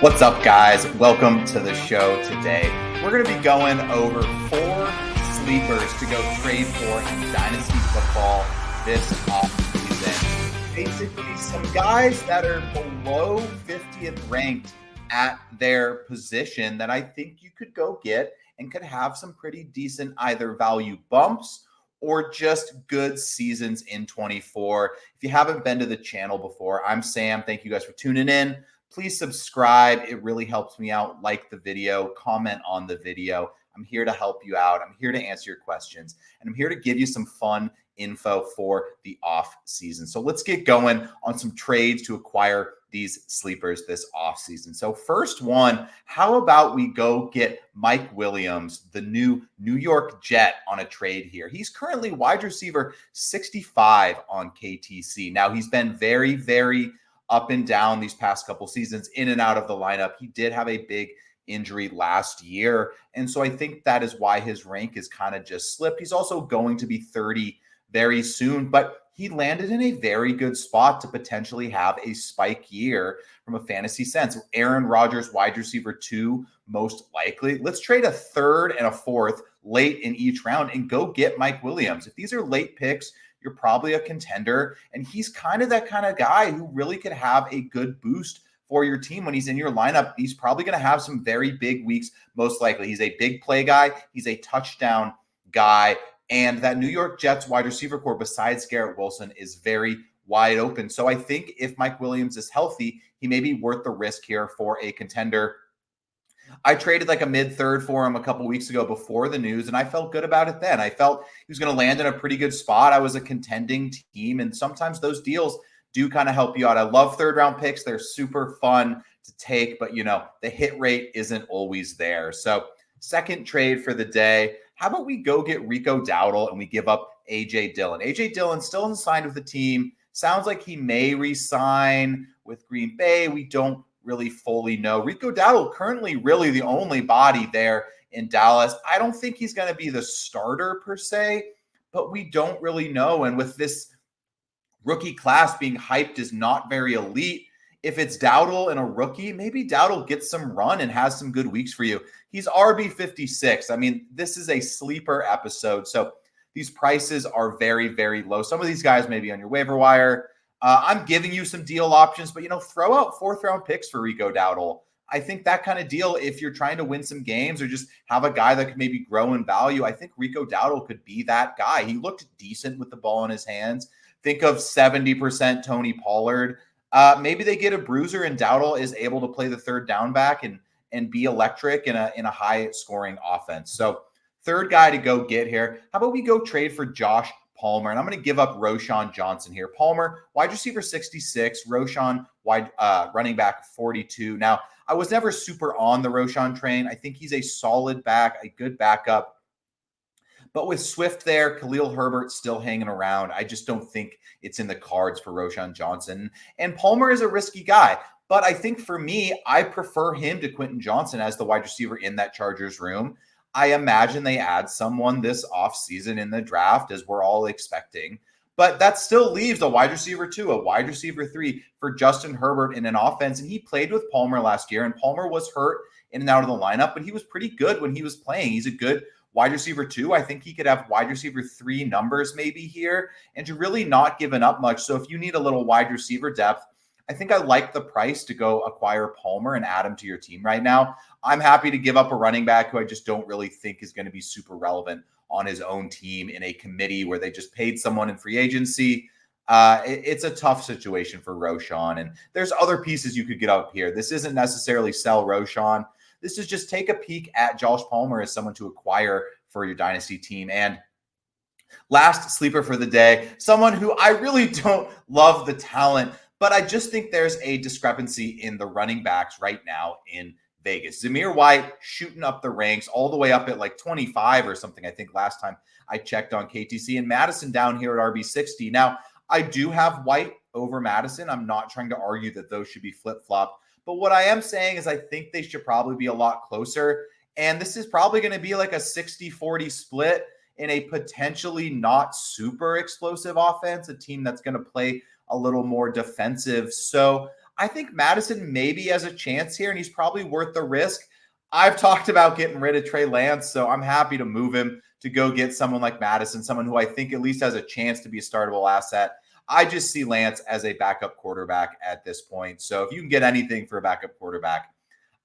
What's up, guys? Welcome to the show today. We're going to be going over 4 sleepers to go trade for in Dynasty football this offseason. Basically, some guys that are below 50th ranked at their position that I think you could go get and could have some pretty decent either value bumps or just good seasons in 24. If you haven't been to the channel before, I'm Sam. Thank you guys for tuning in. Please subscribe. It really helps me out. Like the video, comment on the video. I'm here to help you out. I'm here to answer your questions, and I'm here to give you some fun info for the off season. So let's get going on some trades to acquire these sleepers this off season. So first one, how about we go get Mike Williams, the new New York Jet, on a trade here. He's currently wide receiver 65 on KTC. Now he's been very up and down these past couple seasons, in and out of the lineup. He did have a big injury last year, and so I think that is why his rank is kind of just slipped. He's also going to be 30 very soon, but he landed in a very good spot to potentially have a spike year from a fantasy sense. Aaron Rodgers, wide receiver 2, most likely. Let's trade a 3rd and a 4th late in each round and go get Mike Williams. If these are late picks, you're probably a contender, and he's kind of that kind of guy who really could have a good boost for your team when he's in your lineup. He's probably going to have some very big weeks, most likely. He's a big play guy. He's a touchdown guy, and that New York Jets wide receiver core, besides Garrett Wilson, is very wide open. So I think if Mike Williams is healthy, he may be worth the risk here for a contender. I traded like a mid-third for him a couple weeks ago before the news, and I felt good about it then. I felt he was going to land in a pretty good spot. I was a contending team, and sometimes those deals do kind of help you out. I love third-round picks. They're super fun to take, but, the hit rate isn't always there. So second trade for the day, how about we go get Rico Dowdle and we give up A.J. Dillon? A.J. Dillon still hasn't signed with the team. Sounds like he may re-sign with Green Bay. We don't really fully know. Rico Dowdle currently really the only body there in Dallas. I don't think he's going to be the starter per se, but we don't really know. And with this rookie class being hyped as not very elite, if it's Dowdle and a rookie, maybe Dowdle gets some run and has some good weeks for you. He's RB 56. I mean, this is a sleeper episode, so these prices are very low. Some of these guys may be on your waiver wire. I'm giving you some deal options, but, throw out 4th-round picks for Rico Dowdle. I think that kind of deal, if you're trying to win some games or just have a guy that can maybe grow in value, I think Rico Dowdle could be that guy. He looked decent with the ball in his hands. Think of 70% Tony Pollard. Maybe they get a bruiser and Dowdle is able to play the third down back and be electric in a high-scoring offense. So third guy to go get here. How about we go trade for Josh Palmer? And I'm going to give up Roschon Johnson here. Palmer, wide receiver 66, Roschon, running back 42. Now, I was never super on the Roschon train. I think he's a solid back, a good backup. But with Swift there, Khalil Herbert still hanging around, I just don't think it's in the cards for Roschon Johnson. And Palmer is a risky guy. But I think for me, I prefer him to Quentin Johnson as the wide receiver in that Chargers room. I imagine they add someone this offseason in the draft, as we're all expecting. But that still leaves a wide receiver 2, a wide receiver 3 for Justin Herbert in an offense. And he played with Palmer last year, and Palmer was hurt in and out of the lineup, but he was pretty good when he was playing. He's a good wide receiver 2. I think he could have wide receiver 3 numbers maybe here, and you're really not giving up much. So if you need a little wide receiver depth, I think I like the price to go acquire Palmer and add him to your team right now. I'm happy to give up a running back who I just don't really think is going to be super relevant on his own team in a committee where they just paid someone in free agency. It's a tough situation for Roschon, and there's other pieces you could get up here. This isn't necessarily sell Roschon. This is just take a peek at Josh Palmer as someone to acquire for your dynasty team. And last sleeper for the day, someone who I really don't love the talent, but I just think there's a discrepancy in the running backs right now in Vegas. Zamir White shooting up the ranks all the way up at like 25 or something, I think last time I checked on KTC, and Mattison down here at RB 60. Now, I do have White over Mattison. I'm not trying to argue that those should be flip-flop, but what I am saying is I think they should probably be a lot closer, and this is probably going to be like a 60-40 split in a potentially not super explosive offense, a team that's going to play a little more defensive. So I think Mattison maybe has a chance here, and he's probably worth the risk. I've talked about getting rid of Trey Lance, so I'm happy to move him to go get someone like Mattison, someone who I think at least has a chance to be a startable asset. I just see Lance as a backup quarterback at this point. So if you can get anything for a backup quarterback,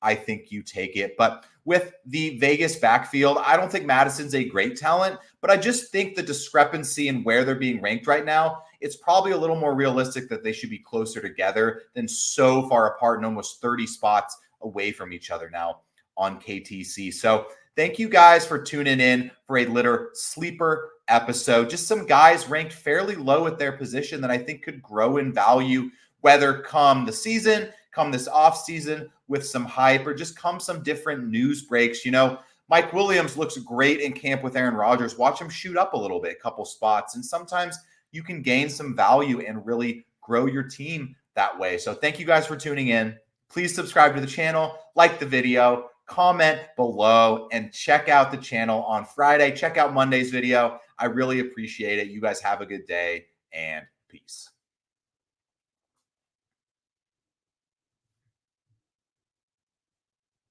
I think you take it. But with the Vegas backfield, I don't think Mattison's a great talent, but I just think the discrepancy in where they're being ranked right now, it's probably a little more realistic that they should be closer together than so far apart and almost 30 spots away from each other now on KTC. So thank you guys for tuning in for a litter sleeper episode. Just some guys ranked fairly low at their position that I think could grow in value, whether come the season, come this off season with some hype, or just come some different news breaks. You know, Mike Williams looks great in camp with Aaron Rodgers. Watch him shoot up a little bit, a couple spots. And sometimes you can gain some value and really grow your team that way. So thank you guys for tuning in. Please subscribe to the channel, like the video, comment below, and check out the channel on Friday. Check out Monday's video. I really appreciate it. You guys have a good day and